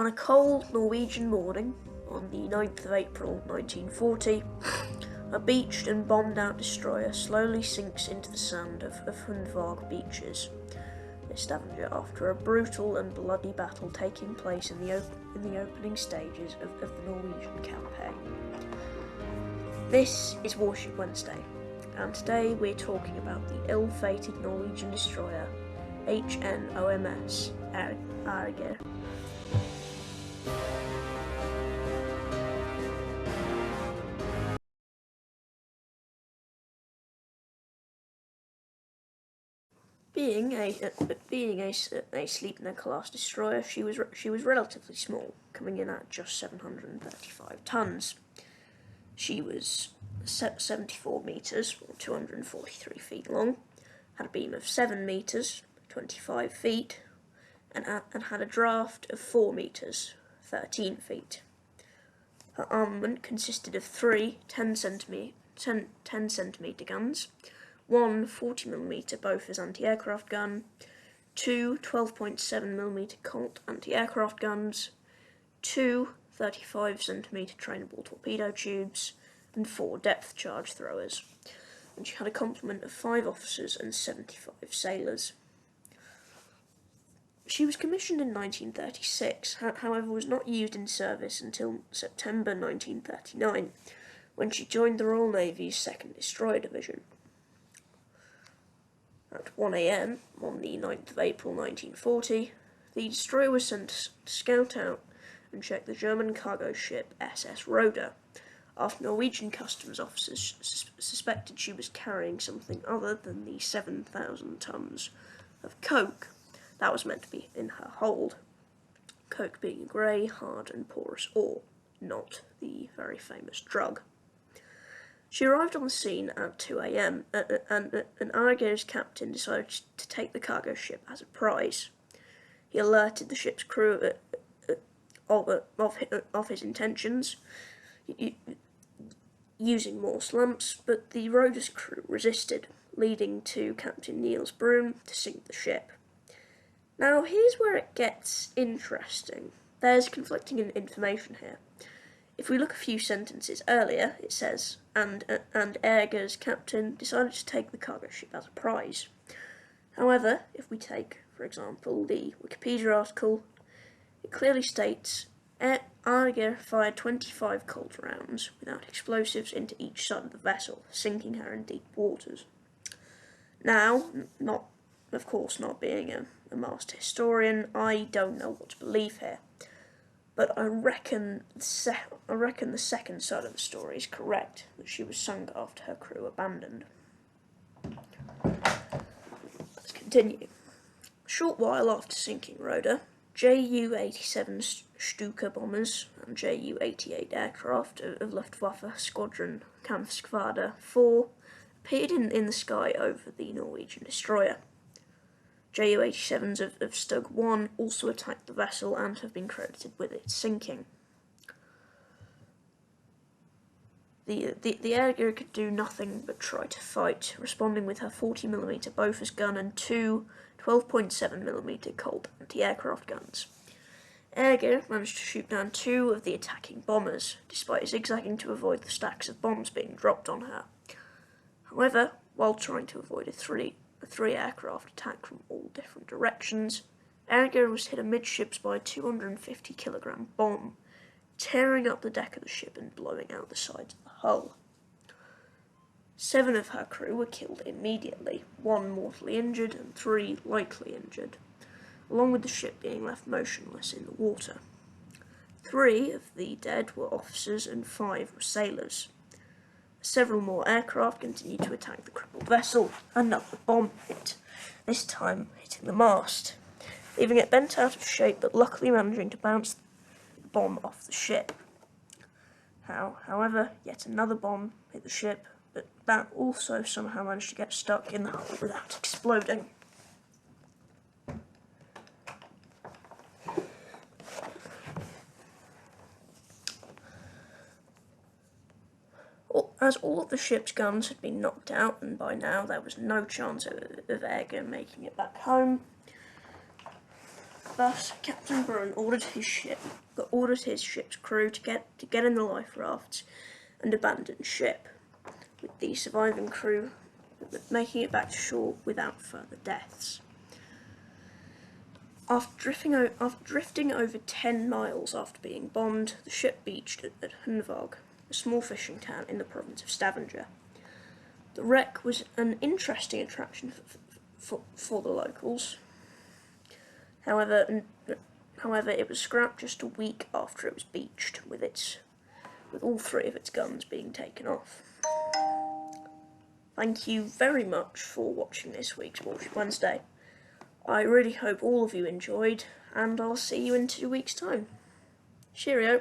On a cold Norwegian morning, on the 9th of April 1940, a beached and bombed-out destroyer slowly sinks into the sand of Hundvåg beaches, in Stavanger, after a brutal and bloody battle taking place in the opening stages of the Norwegian campaign. This is Warship Wednesday, and today we're talking about the ill-fated Norwegian destroyer HNoMS AEger. Being a Sliepner-class destroyer, she was relatively small, coming in at just 735 tons. She was 74 metres, or 243 feet long, had a beam of 7 metres, 25 feet, and had a draft of 4 metres, 13 feet. Her armament consisted of 3 10 centimetre guns, one 40mm Bofors anti-aircraft gun, 2 12.7mm Colt anti-aircraft guns, 2 35cm trainable torpedo tubes, and 4 depth charge throwers, and she had a complement of 5 officers and 75 sailors. She was commissioned in 1936, however was not used in service until September 1939, when she joined the Royal Navy's 2nd Destroyer Division. At 1 a.m. on the 9th of April 1940, the destroyer was sent to scout out and check the German cargo ship SS Roda, after Norwegian customs officers suspected she was carrying something other than the 7,000 tons of coke that was meant to be in her hold. Coke being a grey, hard and porous ore, not the very famous drug. She arrived on the scene at 2 a.m. and AEger's captain decided to take the cargo ship as a prize. He alerted the ship's crew of his intentions, using Morse lamps, but the Roda's crew resisted, leading to Captain Niels Brun to sink the ship. Now here's where it gets interesting. There's conflicting information here. If we look a few sentences earlier, it says, and AEger's captain decided to take the cargo ship as a prize. However, if we take, for example, the Wikipedia article, it clearly states, AEger fired 25 Colt rounds without explosives into each side of the vessel, sinking her in deep waters. Now, of course not being a master historian, I don't know what to believe here. But I reckon the second side of the story is correct, that she was sunk after her crew abandoned. Let's continue. A short while after sinking Roda, Ju-87 Stuka bombers and Ju-88 aircraft of Luftwaffe Squadron Kampfskvadre 4 appeared in the sky over the Norwegian destroyer. Ju-87s of Stug 1 also attacked the vessel and have been credited with its sinking. The AEger could do nothing but try to fight, responding with her 40mm Bofors gun and 2 12.7mm Colt anti-aircraft guns. AEger managed to shoot down 2 of the attacking bombers, despite zigzagging to avoid the stacks of bombs being dropped on her. However, while trying to avoid a three aircraft attack from all different directions, AEger was hit amidships by a 250kg bomb, tearing up the deck of the ship and blowing out the sides of the hull. 7 of her crew were killed immediately, 1 mortally injured and 3 lightly injured, along with the ship being left motionless in the water. 3 of the dead were officers and 5 were sailors. Several more aircraft continued to attack the crippled vessel. Another bomb hit, this time hitting the mast, leaving it bent out of shape but luckily managing to bounce the bomb off the ship. However, yet another bomb hit the ship, but that also somehow managed to get stuck in the hull without exploding. As all of the ship's guns had been knocked out, and by now there was no chance of AEger making it back home, Thus, Captain Brun ordered his ship's crew to get in the life rafts and abandon ship, with the surviving crew making it back to shore without further deaths. After drifting over 10 miles after being bombed, the ship beached at HNoMS, a small fishing town in the province of Stavanger. The wreck was an interesting attraction for the locals. However, it was scrapped just a week after it was beached, with all 3 of its guns being taken off. Thank you very much for watching this week's Warship Wednesday. I really hope all of you enjoyed, and I'll see you in 2 weeks' time. Cheerio.